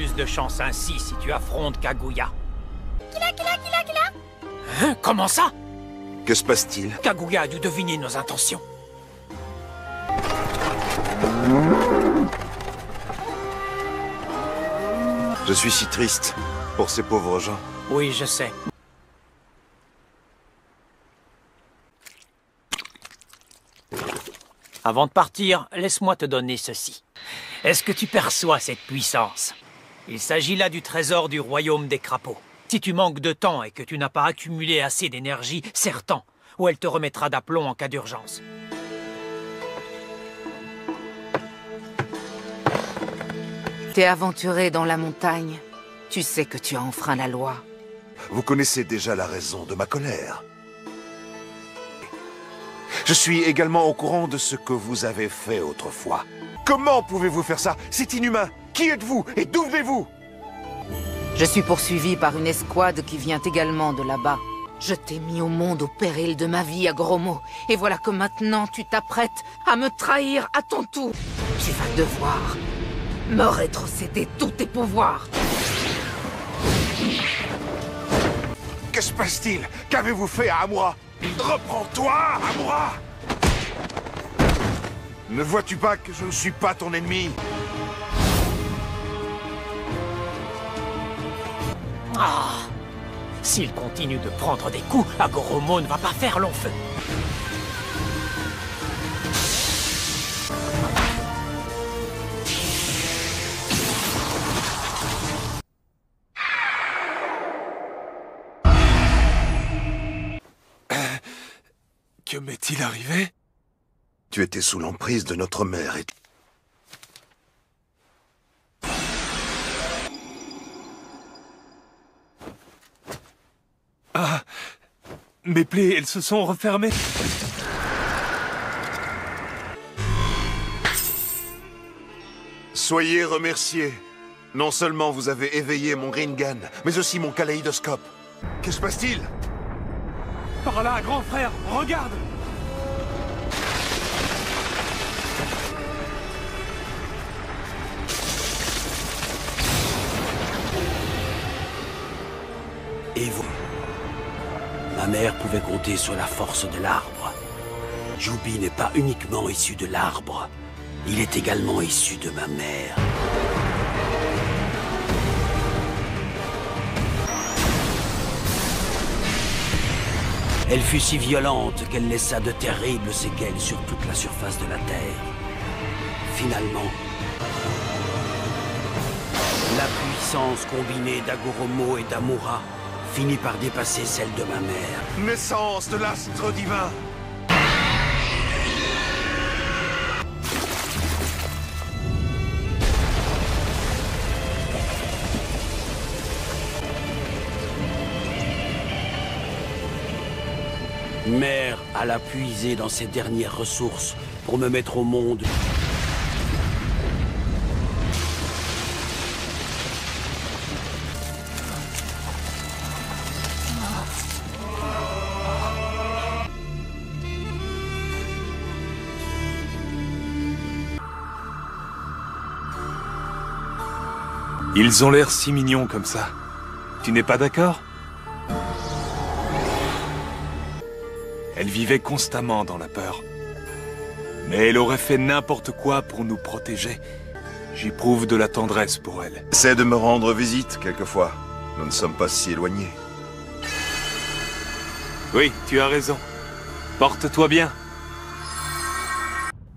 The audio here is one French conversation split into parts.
plus de chance ainsi si tu affrontes Kaguya. Hein? Comment ça? Que se passe-t-il? Kaguya a dû deviner nos intentions. Je suis si triste pour ces pauvres gens. Oui, je sais. Avant de partir, laisse-moi te donner ceci. Est-ce que tu perçois cette puissance? Il s'agit là du trésor du royaume des crapauds. Si tu manques de temps et que tu n'as pas accumulé assez d'énergie, serre-t'en, ou elle te remettra d'aplomb en cas d'urgence. T'es aventuré dans la montagne. Tu sais que tu as enfreint la loi. Vous connaissez déjà la raison de ma colère. Je suis également au courant de ce que vous avez fait autrefois. Comment pouvez-vous faire ça? C'est inhumain. Qui êtes-vous et d'où venez-vous? Je suis poursuivi par une escouade qui vient également de là-bas. Je t'ai mis au monde au péril de ma vie, Agoromo. Et voilà que maintenant tu t'apprêtes à me trahir à ton tour. Tu vas devoir me rétrocéder tous tes pouvoirs. Que se passe-t-il? Qu'avez-vous fait à Amura? Reprends-toi, Amura! Ne vois-tu pas que je ne suis pas ton ennemi? Ah! S'il continue de prendre des coups, Agoromo ne va pas faire long feu. Que m'est-il arrivé? Tu étais sous l'emprise de notre mère et... Ah! Mes plaies, elles se sont refermées. Soyez remerciés. Non seulement vous avez éveillé mon Rinnegan, mais aussi mon kaléidoscope. Que se passe-t-il? Par là, grand frère, regarde! Et vous? Ma mère pouvait compter sur la force de l'arbre. Joubi n'est pas uniquement issu de l'arbre. Il est également issu de ma mère. Elle fut si violente qu'elle laissa de terribles séquelles sur toute la surface de la Terre. Finalement, la puissance combinée d'Agoromo et d'Amura finit par dépasser celle de ma mère. Naissance de l'astre divin! Mère alla puiser dans ses dernières ressources pour me mettre au monde. Ils ont l'air si mignons comme ça. Tu n'es pas d'accord? Elle vivait constamment dans la peur. Mais elle aurait fait n'importe quoi pour nous protéger. J'éprouve de la tendresse pour elle. Essaie de me rendre visite, quelquefois. Nous ne sommes pas si éloignés. Oui, tu as raison. Porte-toi bien.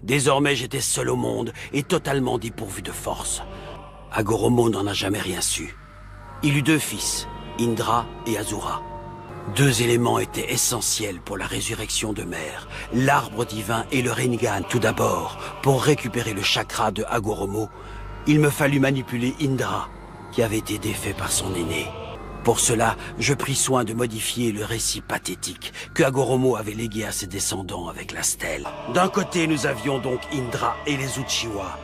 Désormais, j'étais seul au monde et totalement dépourvu de force. Agoromo n'en a jamais rien su. Il eut 2 fils, Indra et Azura. 2 éléments étaient essentiels pour la résurrection de Mère, l'arbre divin et le Rinnegan. Tout d'abord, pour récupérer le chakra de Agoromo, il me fallut manipuler Indra, qui avait été défait par son aîné. Pour cela, je pris soin de modifier le récit pathétique que Agoromo avait légué à ses descendants avec la stèle. D'un côté, nous avions donc Indra et les Uchiwa,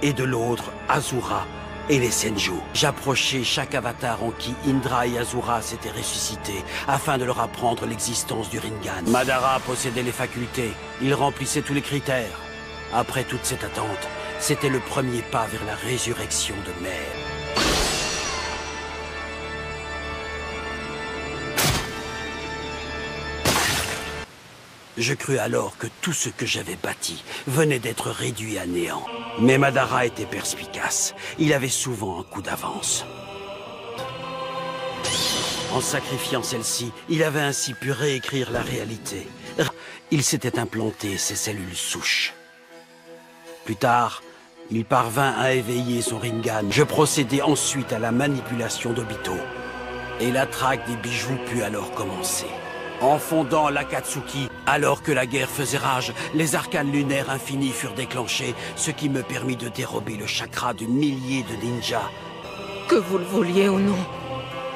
et de l'autre, Azura et les Senju. J'approchais chaque avatar en qui Indra et Azura s'étaient ressuscités afin de leur apprendre l'existence du Rinnegan. Madara possédait les facultés, il remplissait tous les critères. Après toute cette attente, c'était le premier pas vers la résurrection de Mère. Je crus alors que tout ce que j'avais bâti venait d'être réduit à néant. Mais Madara était perspicace. Il avait souvent un coup d'avance. En sacrifiant celle-ci, il avait ainsi pu réécrire la réalité. Il s'était implanté ses cellules souches. Plus tard, il parvint à éveiller son Rinnegan. Je procédai ensuite à la manipulation d'Obito. Et la traque des bijoux put alors commencer. En fondant l'Akatsuki, alors que la guerre faisait rage, les arcanes lunaires infinis furent déclenchés, ce qui me permit de dérober le chakra de milliers de ninjas. Que vous le vouliez ou non,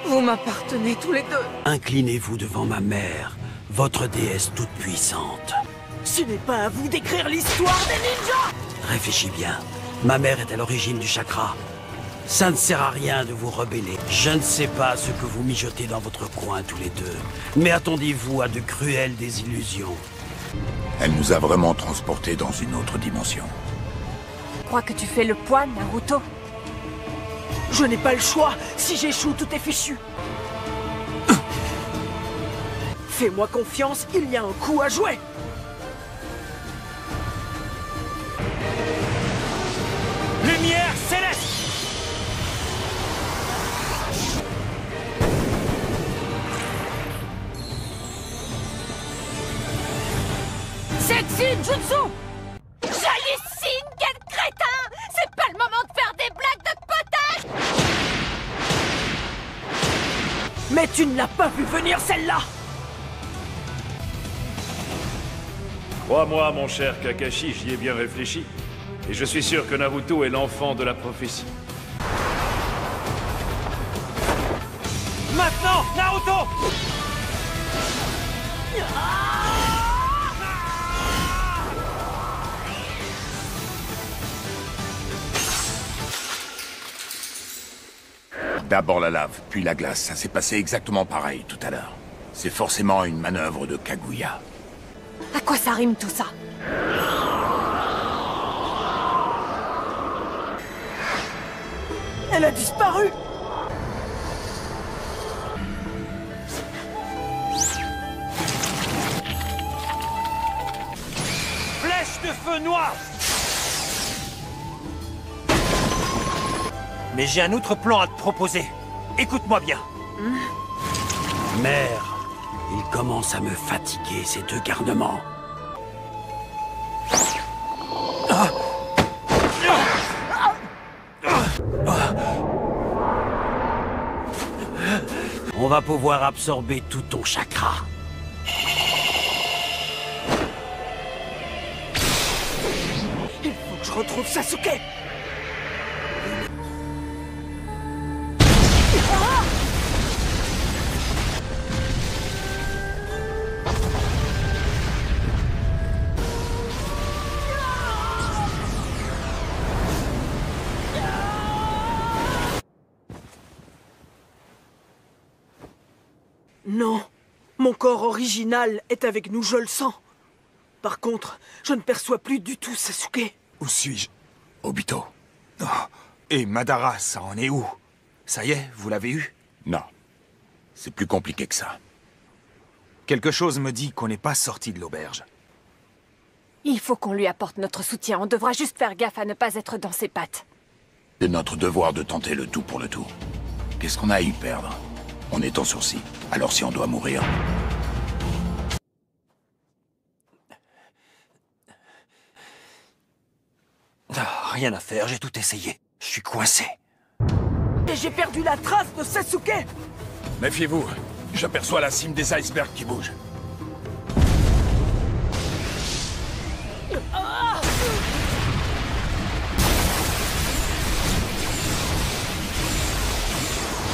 vous m'appartenez tous les deux. Inclinez-vous devant ma mère, votre déesse toute puissante. Ce n'est pas à vous d'écrire l'histoire des ninjas! Réfléchis bien, ma mère est à l'origine du chakra. Ça ne sert à rien de vous rebeller. Je ne sais pas ce que vous mijotez dans votre coin tous les deux, mais attendez-vous à de cruelles désillusions. Elle nous a vraiment transportés dans une autre dimension. Crois que tu fais le poids, Naruto? Je n'ai pas le choix. Si j'échoue, tout est fichu. Fais-moi confiance, il y a un coup à jouer. Lumière céleste! Sexy Jutsu! J'hallucine, quel crétin! C'est pas le moment de faire des blagues de potage! Mais tu ne l'as pas vu venir, celle-là! Crois-moi, mon cher Kakashi, j'y ai bien réfléchi. Et je suis sûr que Naruto est l'enfant de la prophétie. Maintenant, Naruto! D'abord la lave, puis la glace. Ça s'est passé exactement pareil tout à l'heure. C'est forcément une manœuvre de Kaguya. À quoi ça rime tout ça? Elle a disparu! Flèche de feu noir! Mais j'ai un autre plan à te proposer. Écoute-moi bien. Mère, il commence à me fatiguer, ces deux garnements. On va pouvoir absorber tout ton chakra. Il faut que je retrouve Sasuke! Non, mon corps original est avec nous, je le sens. Par contre, je ne perçois plus du tout Sasuke. Où suis-je? Obito. Oh. Et Madara, ça en est où? Ça y est, vous l'avez eu? Non. C'est plus compliqué que ça. Quelque chose me dit qu'on n'est pas sorti de l'auberge. Il faut qu'on lui apporte notre soutien. On devra juste faire gaffe à ne pas être dans ses pattes. C'est notre devoir de tenter le tout pour le tout. Qu'est-ce qu'on a à y perdre? On est en sursis. Alors si on doit mourir... Rien à faire, j'ai tout essayé. Je suis coincé. Et j'ai perdu la trace de Sasuke! Méfiez-vous, j'aperçois la cime des icebergs qui bouge.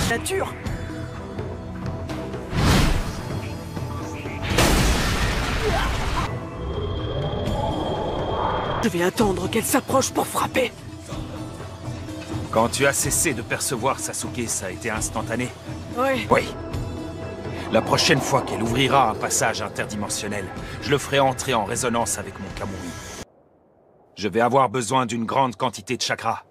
Nature! Je vais attendre qu'elle s'approche pour frapper. Quand tu as cessé de percevoir Sasuke, ça a été instantané? Oui. Oui. La prochaine fois qu'elle ouvrira un passage interdimensionnel, je le ferai entrer en résonance avec mon Kamui. Je vais avoir besoin d'une grande quantité de chakra.